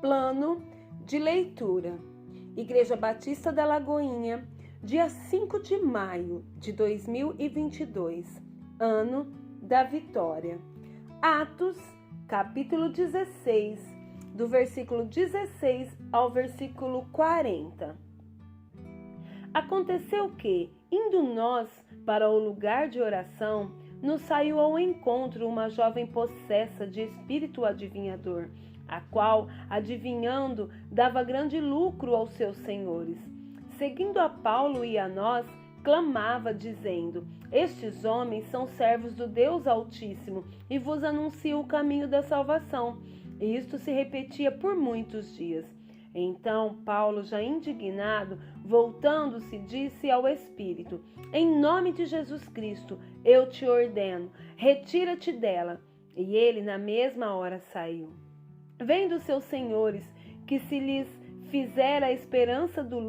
Plano de leitura. Igreja Batista da Lagoinha, dia 5 de maio de 2022, ano da vitória. Atos, capítulo 16, do versículo 16 ao versículo 40. Aconteceu que, indo nós para o lugar de oração, nos saiu ao encontro uma jovem possessa de espírito adivinhador, a qual, adivinhando, dava grande lucro aos seus senhores. Seguindo a Paulo e a nós, clamava, dizendo: Estes homens são servos do Deus Altíssimo e vos anunciam o caminho da salvação. E isto se repetia por muitos dias. Então Paulo, já indignado, voltando-se, disse ao Espírito: Em nome de Jesus Cristo, eu te ordeno, retira-te dela. E ele na mesma hora saiu. Vendo seus senhores que se lhes desfizera a esperança do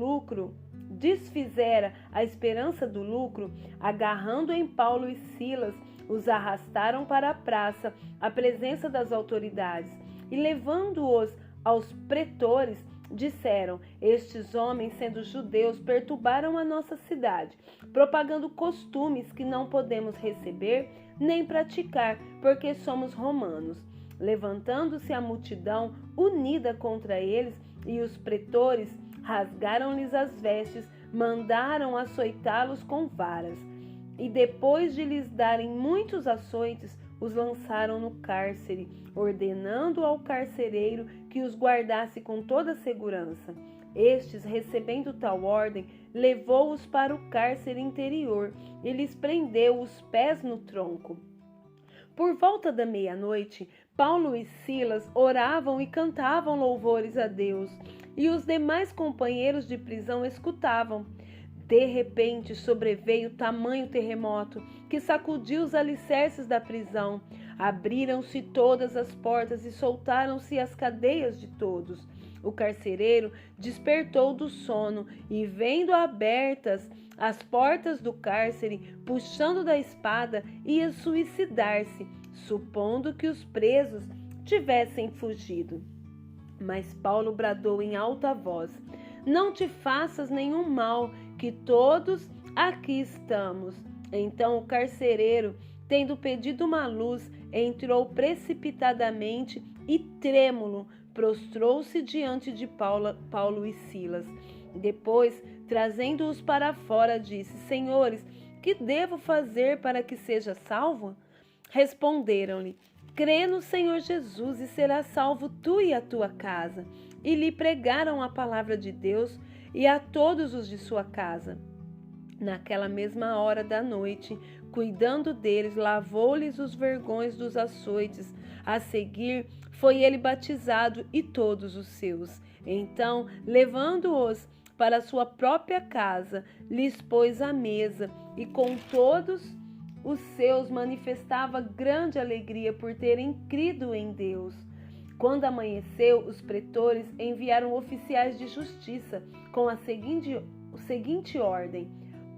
lucro, agarrando em Paulo e Silas, os arrastaram para a praça, à presença das autoridades, e levando-os aos pretores, disseram: Estes homens, sendo judeus, perturbaram a nossa cidade, propagando costumes que não podemos receber nem praticar, porque somos romanos. Levantando-se a multidão unida contra eles, e os pretores rasgaram-lhes as vestes, mandaram açoitá-los com varas. E depois de lhes darem muitos açoites, os lançaram no cárcere, ordenando ao carcereiro que os guardasse com toda segurança. Estes, recebendo tal ordem, levou-os para o cárcere interior e lhes prendeu os pés no tronco. Por volta da meia-noite, Paulo e Silas oravam e cantavam louvores a Deus, e os demais companheiros de prisão escutavam. De repente sobreveio tamanho terremoto que sacudiu os alicerces da prisão. Abriram-se todas as portas e soltaram-se as cadeias de todos. O carcereiro despertou do sono e, vendo abertas as portas do cárcere, puxando da espada, ia suicidar-se, supondo que os presos tivessem fugido. Mas Paulo bradou em alta voz: Não te faças nenhum mal, que todos aqui estamos. Então o carcereiro, tendo pedido uma luz, entrou precipitadamente e, trêmulo, prostrou-se diante de Paulo e Silas. Depois, trazendo-os para fora, disse: Senhores, que devo fazer para que seja salvo? Responderam-lhe: Crê no Senhor Jesus e serás salvo tu e a tua casa. E lhe pregaram a palavra de Deus e a todos os de sua casa. Naquela mesma hora da noite, cuidando deles, lavou-lhes os vergões dos açoites. A seguir, foi ele batizado e todos os seus. Então, levando-os para sua própria casa, lhes pôs à mesa, e com todos os seus manifestava grande alegria por terem crido em Deus. Quando amanheceu, os pretores enviaram oficiais de justiça com a seguinte ordem: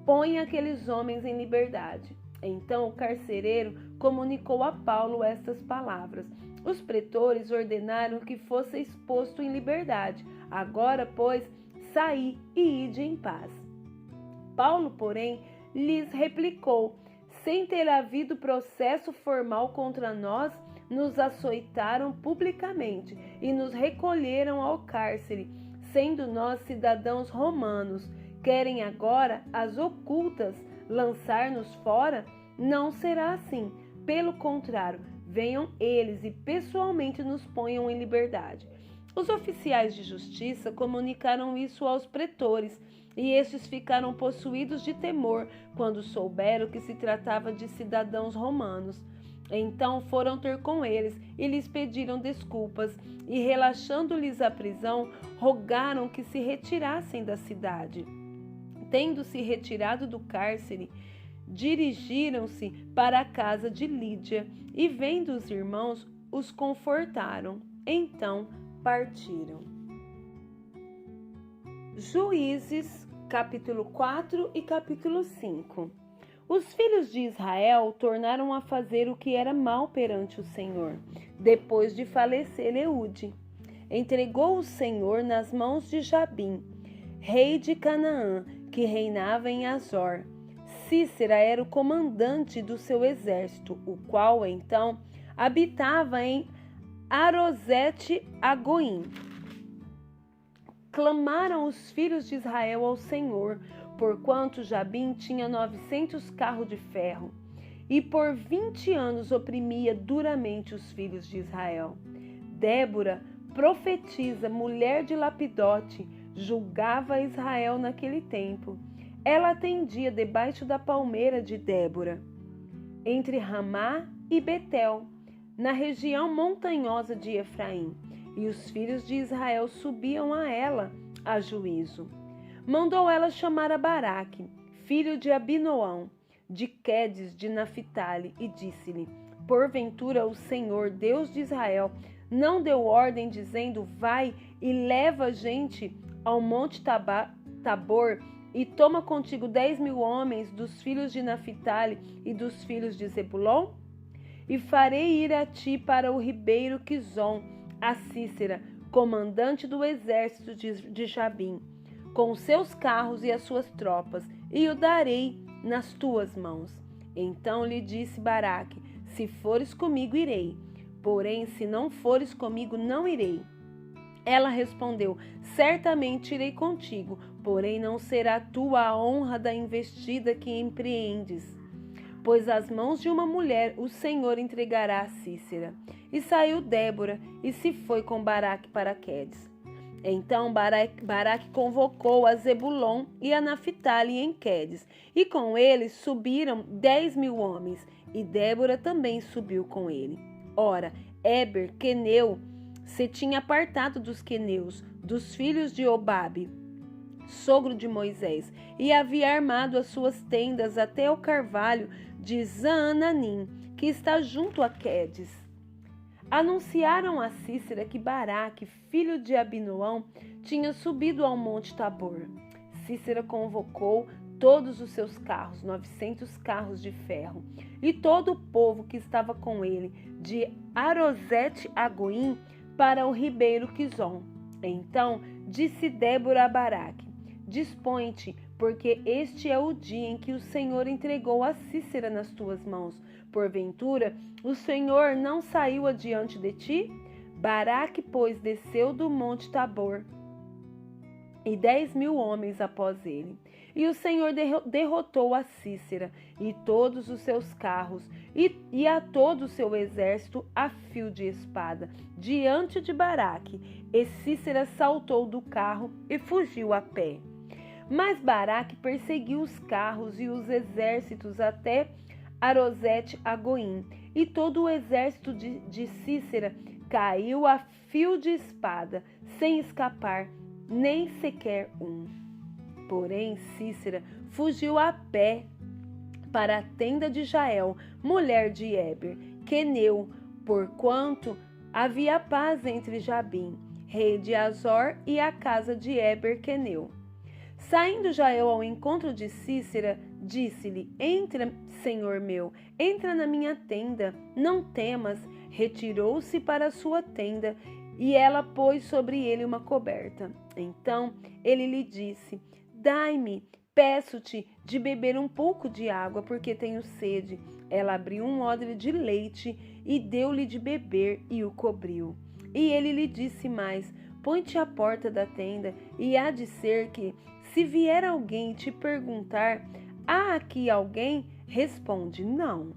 Põe aqueles homens em liberdade. Então o carcereiro comunicou a Paulo estas palavras. Os pretores ordenaram que fosse exposto em liberdade. Agora, pois, saí e ide em paz. Paulo, porém, lhes replicou: Sem ter havido processo formal contra nós, nos açoitaram publicamente e nos recolheram ao cárcere, sendo nós cidadãos romanos. Querem agora, às ocultas, lançar-nos fora? Não será assim. Pelo contrário, venham eles e pessoalmente nos ponham em liberdade. Os oficiais de justiça comunicaram isso aos pretores, e estes ficaram possuídos de temor quando souberam que se tratava de cidadãos romanos. Então foram ter com eles e lhes pediram desculpas, e relaxando-lhes a prisão, rogaram que se retirassem da cidade. Tendo-se retirado do cárcere, dirigiram-se para a casa de Lídia, e vendo os irmãos, os confortaram. Então partiram. Juízes, capítulo 4 e capítulo 5. Os filhos de Israel tornaram a fazer o que era mal perante o Senhor, depois de falecer Eude. entregou o Senhor nas mãos de Jabim, rei de Canaã, que reinava em Azor. Císera era o comandante do seu exército, o qual então habitava em Arosete-Agoim. Clamaram os filhos de Israel ao Senhor, porquanto Jabim tinha 900 carros de ferro, e por 20 anos oprimia duramente os filhos de Israel. Débora, profetisa, mulher de Lapidote, julgava Israel naquele tempo. Ela atendia debaixo da palmeira de Débora, entre Ramá e Betel, na região montanhosa de Efraim, e os filhos de Israel subiam a ela a juízo. Mandou ela chamar a Baraque, filho de Abinoão, de Quedes de Naphtali, e disse-lhe: porventura o Senhor, Deus de Israel, não deu ordem dizendo: vai e leva gente ao monte Tabor, e toma contigo 10.000 homens dos filhos de Naphtali e dos filhos de Zebulon? E farei ir a ti para o ribeiro Quizon, a Císera, comandante do exército de Jabim, com os seus carros e as suas tropas, e o darei nas tuas mãos. Então lhe disse Baraque: se fores comigo, irei, porém, se não fores comigo, não irei. Ela respondeu: certamente irei contigo, porém não será tua a honra da investida que empreendes, pois às mãos de uma mulher o Senhor entregará a Císera. E saiu Débora e se foi com Baraque para Quedes. Então Baraque convocou a Zebulon e a Naphtali em Quedes, e com eles subiram 10.000 homens, e Débora também subiu com ele. Ora, Éber, queneu, se tinha apartado dos queneus, dos filhos de Obabe, sogro de Moisés, e havia armado as suas tendas até o carvalho de Zaananim, que está junto a Quedes. Anunciaram a Císera que Baraque, filho de Abinoão, tinha subido ao monte Tabor. Císera convocou todos os seus carros, 900 carros de ferro, e todo o povo que estava com ele, de Arosete-Agoim para o ribeiro Quizon. Então disse Débora a Baraque: dispõe-te, porque este é o dia em que o Senhor entregou a Císera nas tuas mãos. Porventura, o Senhor não saiu adiante de ti? Baraque, pois, desceu do monte Tabor, e 10.000 homens após ele. E o Senhor derrotou a Císera e todos os seus carros, e a todo o seu exército a fio de espada, diante de Baraque. E Císera saltou do carro e fugiu a pé. Mas Baraque perseguiu os carros e os exércitos até Arosete-Agoim, e todo o exército de Císera caiu a fio de espada, sem escapar, nem sequer um. Porém, Císera fugiu a pé para a tenda de Jael, mulher de Éber, queneu, porquanto havia paz entre Jabim, rei de Azor, e a casa de Éber, queneu. Saindo Jael ao encontro de Císera, disse-lhe: entra, senhor meu, entra na minha tenda, não temas. Retirou-se para a sua tenda, e ela pôs sobre ele uma coberta. Então ele lhe disse: dai-me, peço-te, de beber um pouco de água, porque tenho sede. Ela abriu um odre de leite e deu-lhe de beber, e o cobriu. E ele lhe disse mais: põe-te à porta da tenda, e há de ser que, se vier alguém te perguntar: há aqui alguém? Responde: não.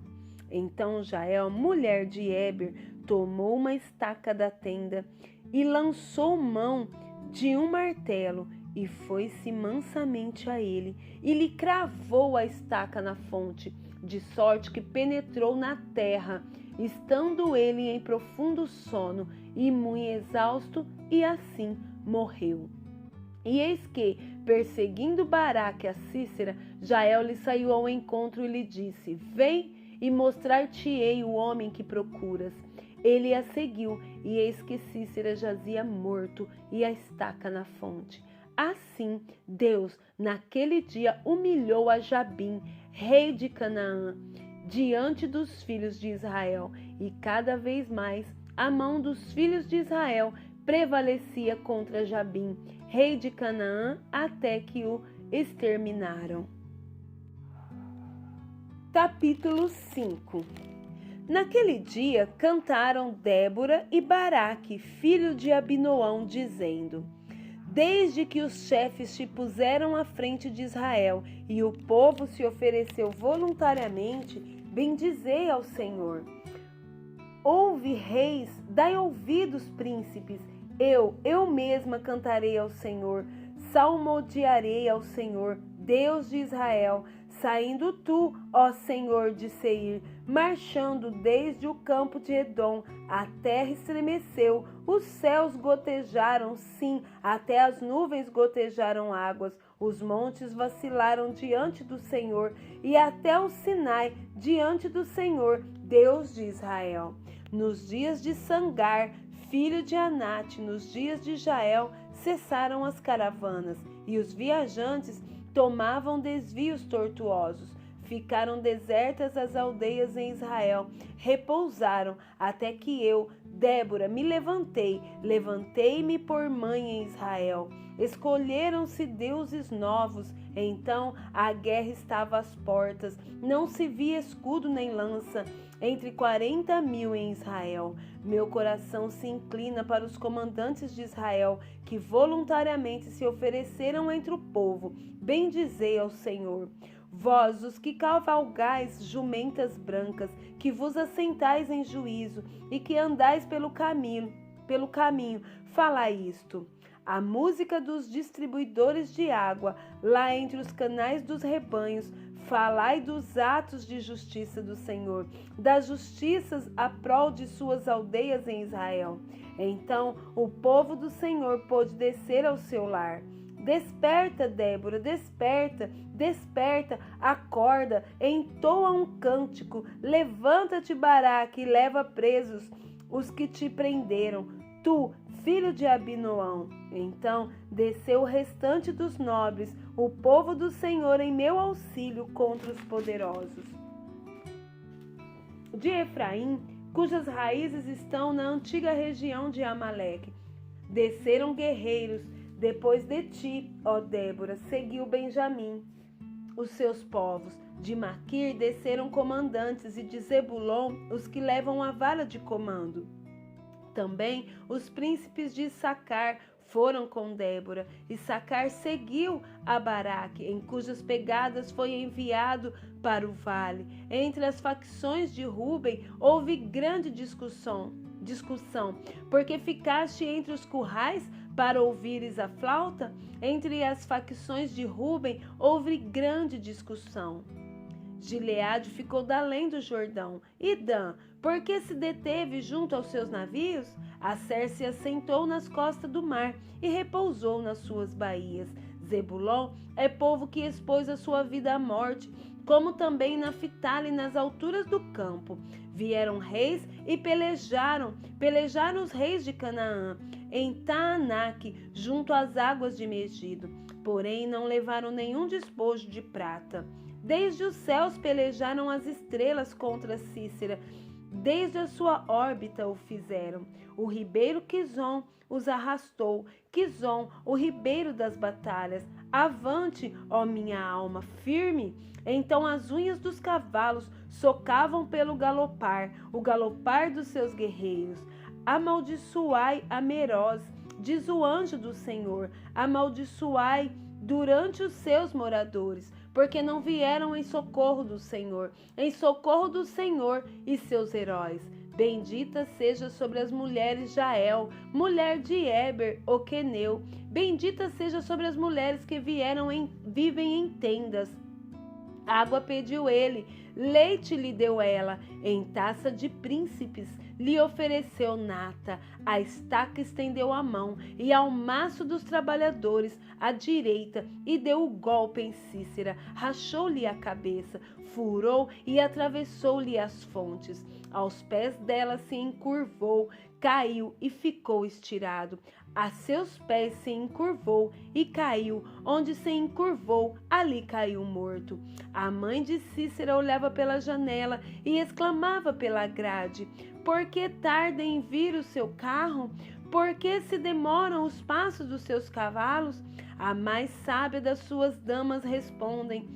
Então Jael, mulher de Éber, tomou uma estaca da tenda e lançou mão de um martelo, e foi-se mansamente a ele, e lhe cravou a estaca na fonte, de sorte que penetrou na terra, estando ele em profundo sono e muito exausto, e assim morreu. E eis que, perseguindo Baraque a Císera, Jael lhe saiu ao encontro e lhe disse: vem e mostrar-te-ei o homem que procuras. Ele a seguiu, e eis que Císera jazia morto, e a estaca na fonte. Assim, Deus, naquele dia, humilhou a Jabim, rei de Canaã, diante dos filhos de Israel, e cada vez mais a mão dos filhos de Israel prevalecia contra Jabim, rei de Canaã, até que o exterminaram. Capítulo 5. Naquele dia cantaram Débora e Baraque, filho de Abinoão, dizendo: Desde que os chefes te puseram à frente de Israel e o povo se ofereceu voluntariamente, bendizei ao Senhor. Ouve, reis, dai ouvidos, príncipes. Eu mesma cantarei ao Senhor, salmodiarei ao Senhor, Deus de Israel, saindo tu, ó Senhor de Seir, marchando desde o campo de Edom. A terra estremeceu, os céus gotejaram, sim, até as nuvens gotejaram águas. Os montes vacilaram diante do Senhor e até o Sinai diante do Senhor, Deus de Israel. Nos dias de Sangar, filho de Anate, nos dias de Jael, cessaram as caravanas e os viajantes tomavam desvios tortuosos. Ficaram desertas as aldeias em Israel, repousaram até que eu, Débora, me levantei-me por mãe em Israel. Escolheram-se deuses novos, então a guerra estava às portas, não se via escudo nem lança, entre 40.000 em Israel. Meu coração se inclina para os comandantes de Israel, que voluntariamente se ofereceram entre o povo. Bendizei ao Senhor. Vós, os que cavalgais jumentas brancas, que vos assentais em juízo e que andais pelo caminho, falai isto. A música dos distribuidores de água, lá entre os canais dos rebanhos, falai dos atos de justiça do Senhor, das justiças a prol de suas aldeias em Israel. Então o povo do Senhor pôde descer ao seu lar. Desperta, Débora, desperta, desperta, acorda, entoa um cântico, levanta-te, Baraque, e leva presos os que te prenderam, tu, filho de Abinoão. Então desceu o restante dos nobres, o povo do Senhor, em meu auxílio contra os poderosos. De Efraim, cujas raízes estão na antiga região de Amaleque, desceram guerreiros. Depois de ti, ó Débora, seguiu Benjamim, os seus povos. De Maquir desceram comandantes, e de Zebulon os que levam a vara de comando. Também os príncipes de Issacar foram com Débora. Issacar seguiu a Baraque, em cujas pegadas foi enviado para o vale. Entre as facções de Ruben houve grande discussão, porque ficaste entre os currais para ouvires a flauta? Entre as facções de Ruben houve grande discussão. Gileade ficou da além do Jordão. E Dan, por que se deteve junto aos seus navios? Asser se assentou nas costas do mar e repousou nas suas baías. Zebulon é povo que expôs a sua vida à morte, como também Naftali nas alturas do campo. Vieram reis e pelejaram os reis de Canaã, em Taanaque, junto às águas de Megido. Porém não levaram nenhum despojo de prata. Desde os céus pelejaram as estrelas contra Cícera, desde a sua órbita o fizeram. O ribeiro Quizon os arrastou, Quizon, o ribeiro das batalhas. Avante, ó minha alma, firme! Então as unhas dos cavalos socavam pelo galopar, o galopar dos seus guerreiros. Amaldiçoai a Meroz, diz o anjo do Senhor, amaldiçoai durante os seus moradores, porque não vieram em socorro do Senhor e seus heróis. Bendita seja sobre as mulheres Jael, mulher de Eber, o queneu. Bendita seja sobre as mulheres que vivem em tendas. Água pediu ele, leite lhe deu ela, em taça de príncipes lhe ofereceu nata. A estaca estendeu a mão, e ao maço dos trabalhadores à direita, e deu o golpe em Cícera, rachou-lhe a cabeça, furou e atravessou-lhe as fontes. Aos pés dela se encurvou, caiu e ficou estirado. A seus pés se encurvou e caiu. Onde se encurvou, ali caiu morto. A mãe de Cícera olhava pela janela e exclamava pela grade: por que tarda em vir o seu carro? Por que se demoram os passos dos seus cavalos? A mais sábia das suas damas respondem,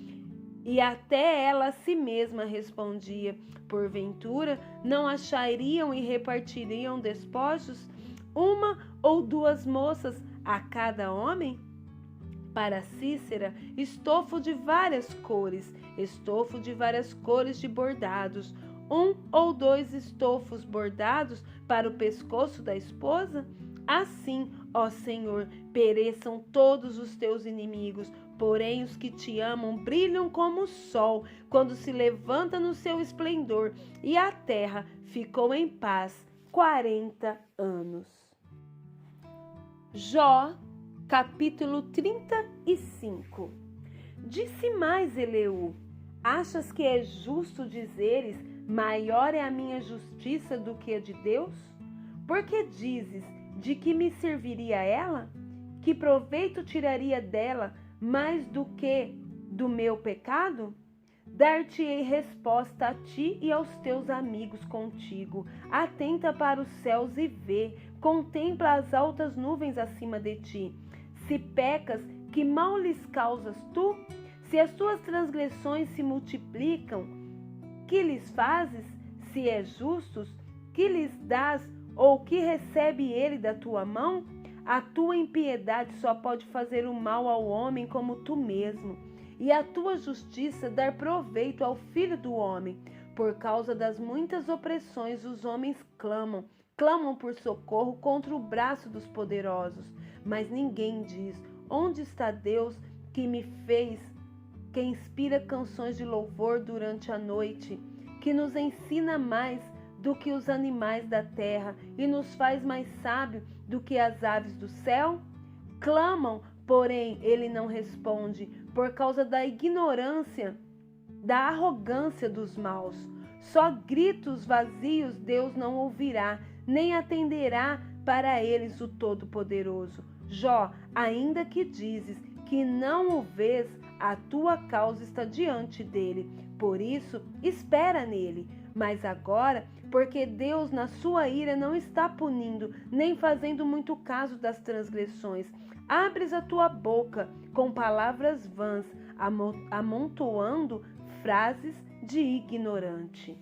e até ela a si mesma respondia: porventura não achariam e repartiriam despojos, uma ou duas moças a cada homem? Para Cícera, estofo de várias cores de bordados, um ou dois estofos bordados para o pescoço da esposa? Assim, ó Senhor, pereçam todos os teus inimigos, porém os que te amam brilham como o sol quando se levanta no seu esplendor, e a terra ficou em paz 40 anos. Jó, capítulo 35. Disse mais Eleú: achas que é justo dizeres, maior é a minha justiça do que a de Deus? Porque dizes, de que me serviria ela? Que proveito tiraria dela mais do que do meu pecado? Dar-te-ei resposta a ti e aos teus amigos contigo. Atenta para os céus e vê, contempla as altas nuvens acima de ti. Se pecas, que mal lhes causas tu? Se as tuas transgressões se multiplicam, que lhes fazes? Se é justos, que lhes dás, ou que recebe ele da tua mão? A tua impiedade só pode fazer o mal ao homem como tu mesmo, e a tua justiça dar proveito ao filho do homem. Por causa das muitas opressões, os homens clamam por socorro contra o braço dos poderosos. Mas ninguém diz: onde está Deus que me fez, que inspira canções de louvor durante a noite, que nos ensina mais do que os animais da terra e nos faz mais sábio do que as aves do céu? Clamam, porém ele não responde, por causa da ignorância, da arrogância dos maus. Só gritos vazios Deus não ouvirá, nem atenderá para eles o Todo-Poderoso. Jó, ainda que dizes que não o vês, a tua causa está diante dele, por isso espera nele. Mas agora, porque Deus na sua ira não está punindo, nem fazendo muito caso das transgressões, abres a tua boca com palavras vãs, amontoando frases de ignorante.